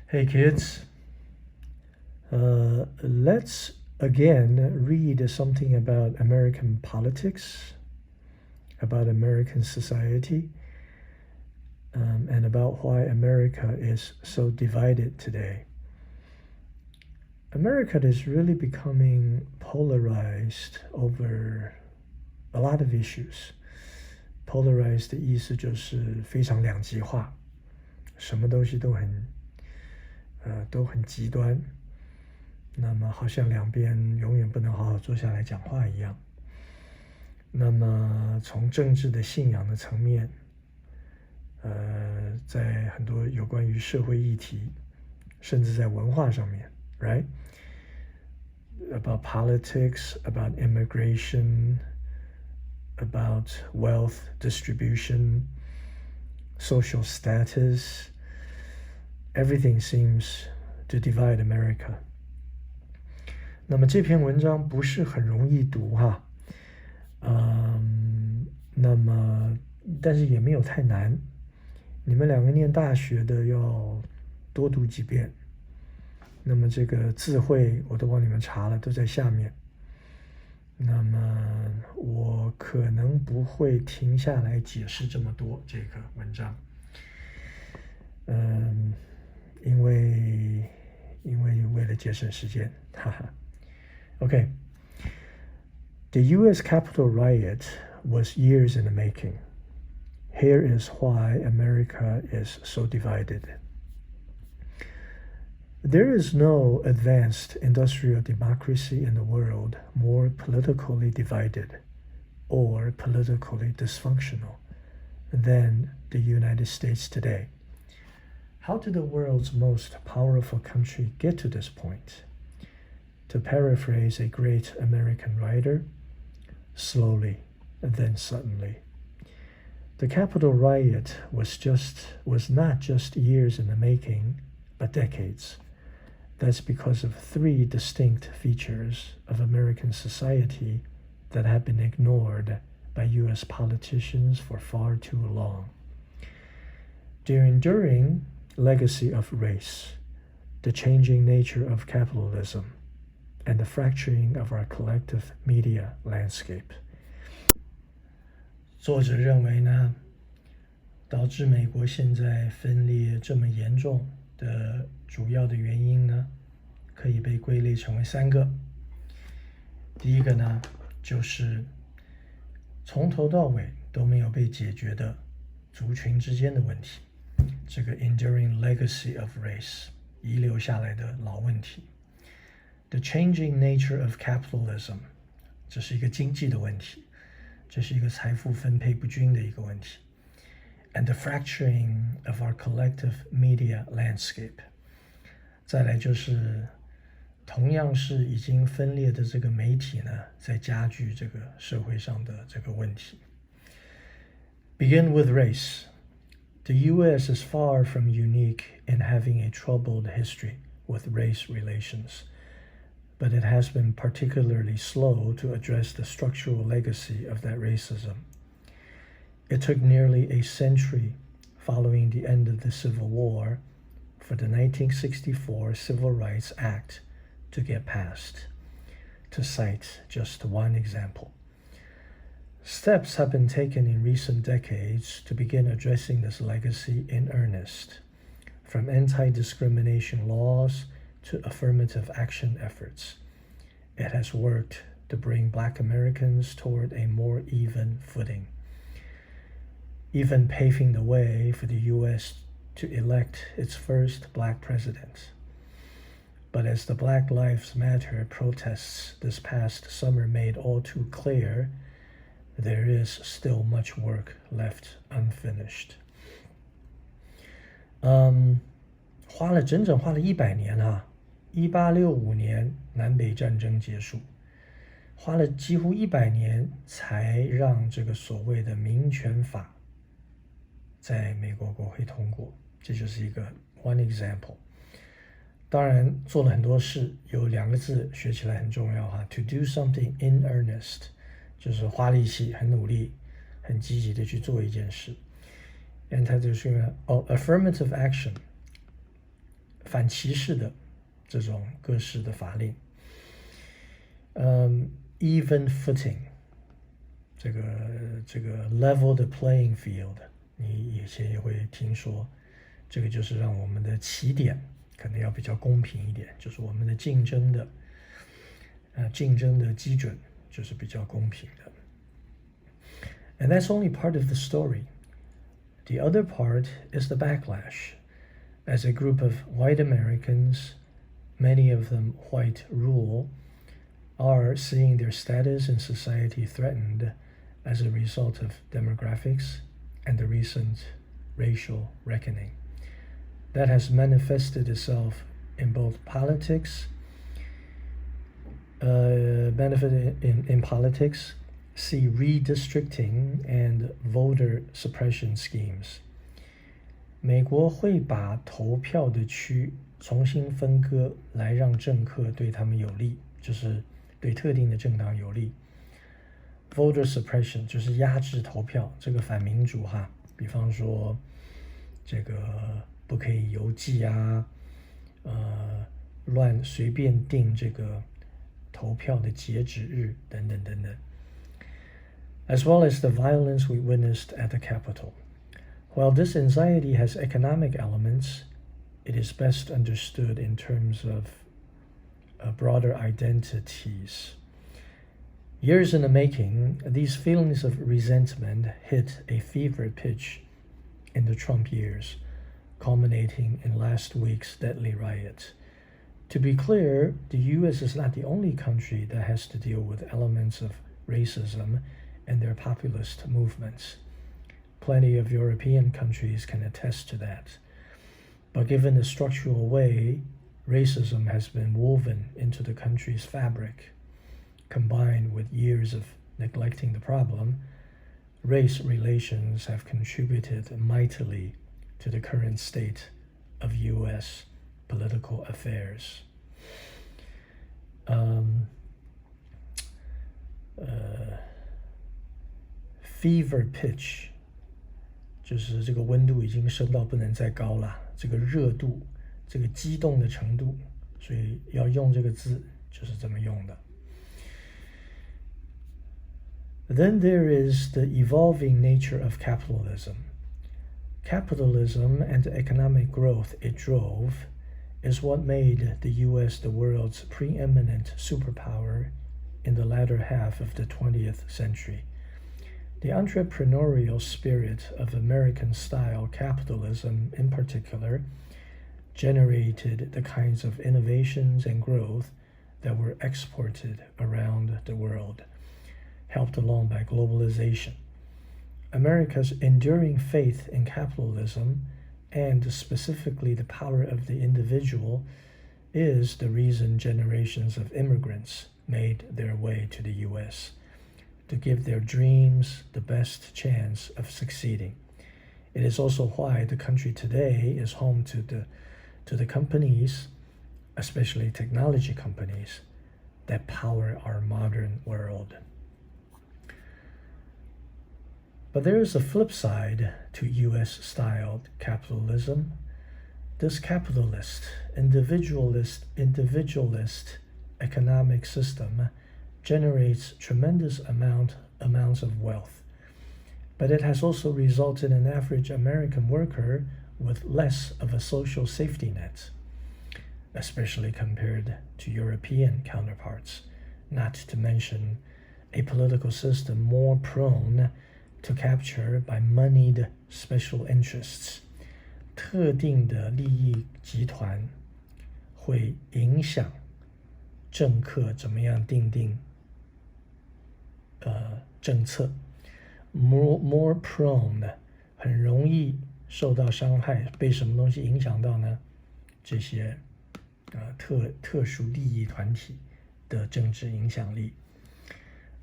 Hey kids, let's again read something about American politics, about American society, and about why America is so divided today. America is really becoming polarized over a lot of issues. Polarized 的意思就是非常两极化，什么东西都很极端，那么好像两边永远不能好好坐下来讲话一样。那么从政治的信仰的层面，在很多有关于社会议题，甚至在文化上面 ，right? About politics, about immigration, about wealth distribution, social status, everything seems to divide America. 那么这篇文章不是很容易读哈，那么但是也没有太难，你们两个念大学的要多读几遍。那么这个字汇我都帮你们查了，都在下面。那么我可能不会停下来解释这么多这个文章，因为为了节省时间，哈哈。Okay. The U.S. Capitol riot was years in the making. Here is why America is so divided. There is no advanced industrial democracy in the world more politically divided or politically dysfunctional than the United States today. How did the world's most powerful country get to this point? To paraphrase a great American writer, slowly, then suddenly. The Capitol riot was not just years in the making, but decades. That's because of three distinct features of American society that have been ignored by U.S. politicians for far too long. The enduring legacy of race, the changing nature of capitalism, and the fracturing of our collective media landscape. 作者认为呢，导致美国现在分裂这么严重的主要的原因呢，可以被归类成为三个。第一个呢，就是从头到尾都没有被解决的族群之间的问题，这个 enduring legacy of race 遗留下来的老问题。The changing nature of capitalism 这是一个经济的问题，这是一个财富分配不均的一个问题。And the fracturing of our collective media landscape. 再来就是同样是已经分裂的这个媒体呢，在加剧这个社会上的这个问题。Begin with race. The U.S. is far from unique in having a troubled history with race relations, but it has been particularly slow to address the structural legacy of that racism. It took nearly a century following the end of the Civil War for the 1964 Civil Rights Act to get passed, to cite just one example. Steps have been taken in recent decades to begin addressing this legacy in earnest, from anti-discrimination laws to affirmative action efforts. It has worked to bring Black Americans toward a more even footing, even paving the way for the U.S. to elect its first Black president. But as the Black Lives Matter protests this past summer made all too clear, there is still much work left unfinished. 整整花了100年啊，1865年南北战争结束，花了几乎100年才让这个所谓的民权法在美国国会通过，这就是一个 one example。当然做了很多事，有2个字学起来很重要哈 ，to do something in earnest， 就是花力气、很努力、很积极的去做一件事。And 它就是affirmative action。反歧视的这种各式的法令。even footing， 这个 level the playing field， 你以前也会听说，这个就是让我们的起点可能要比较公平一点，就是我们的竞争的基准就是比较公平的。And that's only part of the story. The other part is the backlash. As a group of white Americans, many of them white rule, are seeing their status in society threatened as a result of demographics and the recent racial reckoning. That has manifested itself in both politics, in politics, see redistricting and voter suppression schemes. 美国会把投票的区重新分割，来让政客对他们有利，就是对特定的政党有利。Voter suppression 就是压制投票，这个反民主哈，比方说这个不可以邮寄啊，随便定这个投票的截止日等等等等。As well as the violence we witnessed at the Capitol. While this anxiety has economic elements, it is best understood in terms of broader identities. Years in the making, these feelings of resentment hit a fever pitch in the Trump years, culminating in last week's deadly riot. To be clear, the U.S. is not the only country that has to deal with elements of racism and their populist movements. Plenty of European countries can attest to that. But given the structural way racism has been woven into the country's fabric, combined with years of neglecting the problem, race relations have contributed mightily to the current state of U.S. political affairs. Fever pitch 就是这个温度已经升到不能再高了，这个热度，这个激动的程度，所以要用这个字就是这么用的。Then there is the evolving nature of capitalism. Capitalism and the economic growth it drove is what made the U.S. the world's preeminent superpower in the latter half of the 20th century. The entrepreneurial spirit of American-style capitalism in particular generated the kinds of innovations and growth that were exported around the world, helped along by globalization. America's enduring faith in capitalism, and specifically the power of the individual, is the reason generations of immigrants made their way to the U.S. to give their dreams the best chance of succeeding. It is also why the country today is home to the companies, especially technology companies, that power our modern world. But there is a flip side to U.S.-styled capitalism. This capitalist, individualist economic system generates tremendous amounts of wealth, but it has also resulted in an average American worker with less of a social safety net, especially compared to European counterparts, not to mention a political system more prone to capture by moneyed special interests. 特定的利益集团会影响政客怎么样订定政策 more prone 很容易受到伤害，被什么东西影响到呢？这些特殊利益团体的政治影响力。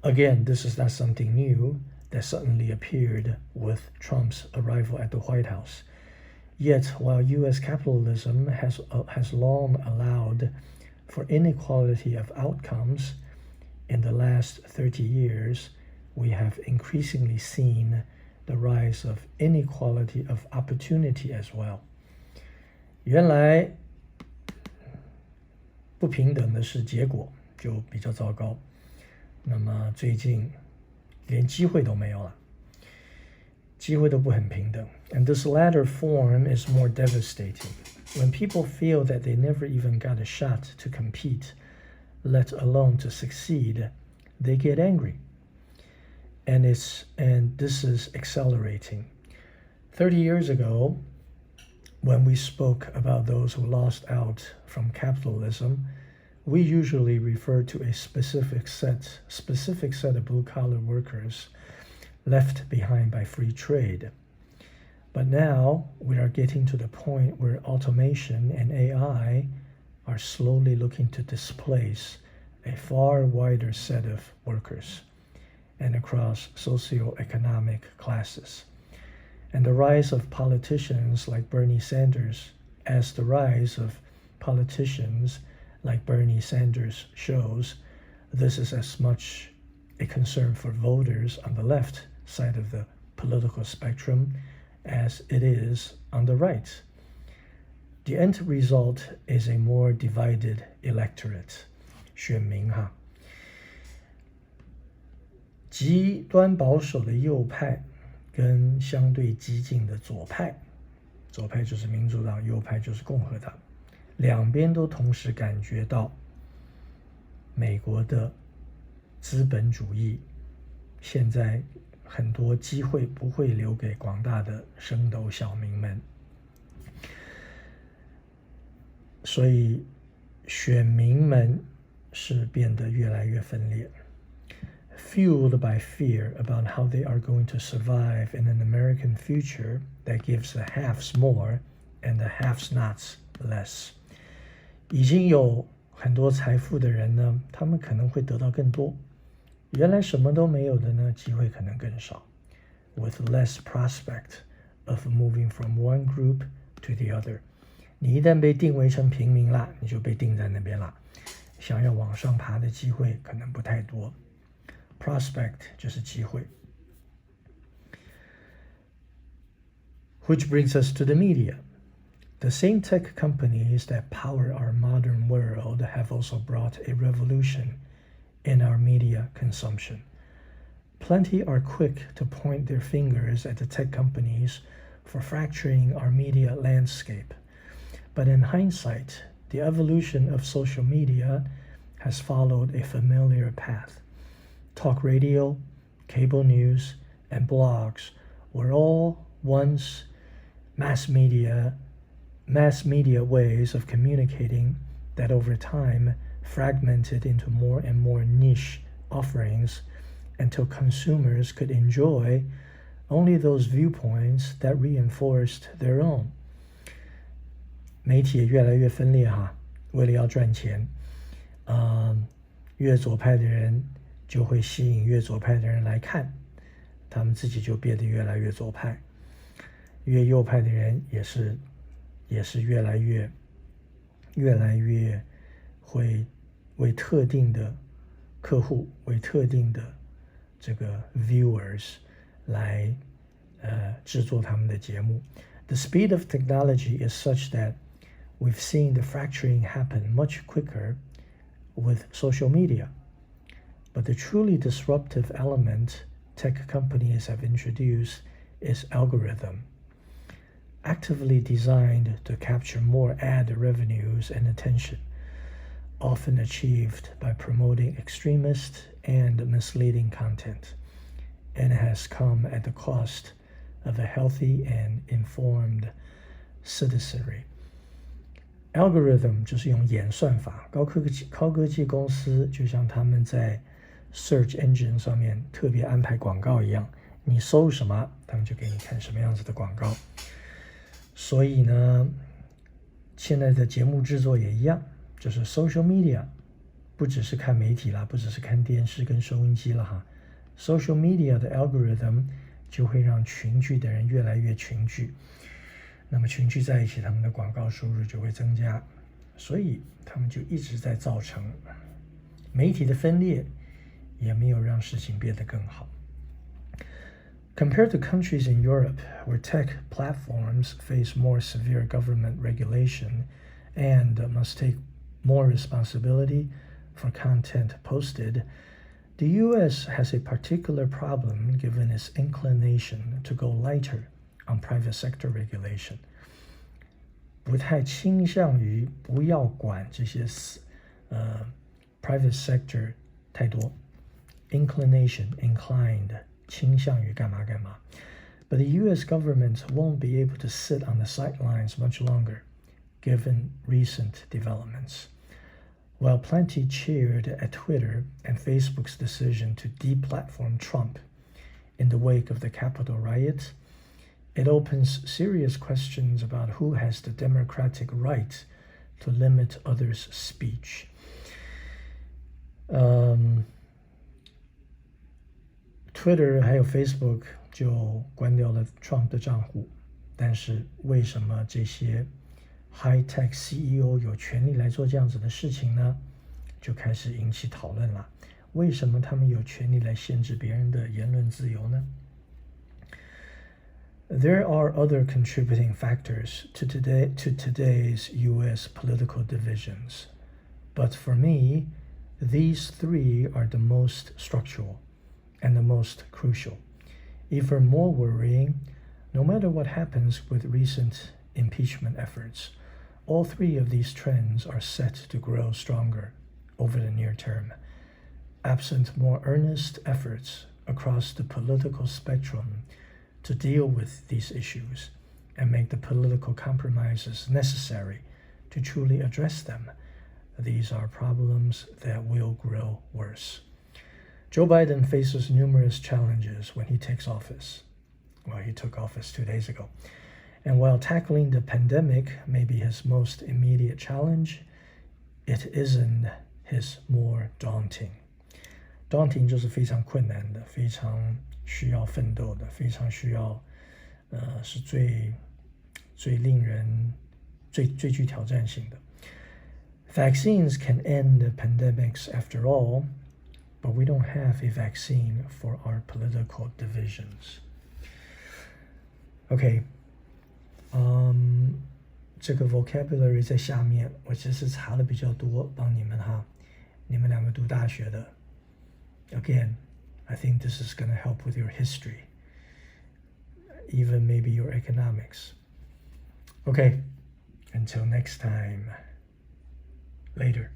Again, this is not something new that suddenly appeared with Trump's arrival at the White House. Yet, while U.S. capitalism has long allowed for inequality of outcomes, in the last 30 years, we have increasingly seen the rise of inequality of opportunity as well. 原来不平等的是结果就比较糟糕。那么最近连机会都没有了，机会都不很平等。And this latter form is more devastating. When people feel that they never even got a shot to compete, let alone to succeed, they get angry. And this is accelerating. 30 years ago, when we spoke about those who lost out from capitalism, we usually referred to a specific set of blue-collar workers left behind by free trade. But now we are getting to the point where automation and AI are slowly looking to displace a far wider set of workers and across socioeconomic classes. And the rise of politicians like Bernie Sanders, as the rise of politicians like Bernie Sanders shows, this is as much a concern for voters on the left side of the political spectrum as it is on the right. The end result is a more divided electorate. 选民哈，极端保守的右派跟相对激进的左派，左派就是民主党，右派就是共和党，两边都同时感觉到美国的资本主义现在很多机会不会留给广大的升斗小民们，所以选民们是变得越来越分裂。Fueled by fear about how they are going to survive in an American future that gives the haves more and the have-nots less. 已经有很多财富的人呢，他们可能会得到更多。原来什么都没有的呢，机会可能更少。With less prospect of moving from one group to the other. 你一旦被定为成平民啦，你就被定在那边啦。想要往上爬的机会可能不太多。Prospect 就是机会。Which brings us to the media. The same tech companies that power our modern world have also brought a revolution in our media consumption. Plenty are quick to point their fingers at the tech companies for fracturing our media landscape. But in hindsight, the evolution of social media has followed a familiar path. Talk radio, cable news, and blogs were all once mass media ways of communicating that over time fragmented into more and more niche offerings until consumers could enjoy only those viewpoints that reinforced their own. 媒体也越来越分裂哈，为了要赚钱，越左派的人就会吸引越左派的人来看，他们自己就变得越来越左派，越右派的人也是越来越会为特定的客户，为特定的这个 viewers 来制作他们的节目。The speed of technology is such that we've seen the fracturing happen much quicker with social media. But the truly disruptive element tech companies have introduced is algorithm, actively designed to capture more ad revenues and attention, often achieved by promoting extremist and misleading content, and has come at the cost of a healthy and informed citizenry. Algorithm 就是用演算法，高科技公司就像他们在 search engine 上面特别安排广告一样，你搜什么，他们就给你看什么样子的广告。所以呢，现在的节目制作也一样，就是 social media 不只是看媒体啦，不只是看电视跟收音机了哈。social media 的 algorithm 就会让群聚的人越来越群聚，那么群聚在一起，他们的广告收入就会增加，所以他们就一直在造成媒体的分裂，也没有让事情变得更好。Compared to countries in Europe, where tech platforms face more severe government regulation and must take more responsibility for content posted, the U.S. has a particular problem given its inclination to go lighter on private sector regulation. 不太倾向于不要管这些private sector 太多 inclination inclined 倾向于干嘛干嘛 But the U.S. government won't be able to sit on the sidelines much longer given recent developments. While plenty cheered at Twitter and Facebook's decision to deplatform Trump in the wake of the Capitol riot, it opens serious questions about who has the democratic right to limit others' speech. Twitter 还有 Facebook 就关掉了 Trump 的账户，但是为什么这些 high-tech CEO 有权利来做这样子的事情呢？就开始引起讨论了。为什么他们有权利来限制别人的言论自由呢？ There are other contributing factors to today's U.S. political divisions, but for me, these three are the most structural and the most crucial. Even more worrying, no matter what happens with recent impeachment efforts, all three of these trends are set to grow stronger over the near term. Absent more earnest efforts across the political spectrum to deal with these issues and make the political compromises necessary to truly address them, these are problems that will grow worse. Joe Biden faces numerous challenges when he takes office. Well, he took office 2 days ago. And while tackling the pandemic may be his most immediate challenge, it isn't his more daunting. Daunting 就是非常困难的，非常需要奋斗的，非常需要，是最令人最具挑战性的。Vaccines can end the pandemics after all, but we don't have a vaccine for our political divisions. Okay. 这个 vocabulary 在下面，我其实查的比较多，帮你们哈，你们两个读大学的。Again, I think this is going to help with your history, even maybe your economics. Okay, until next time, later.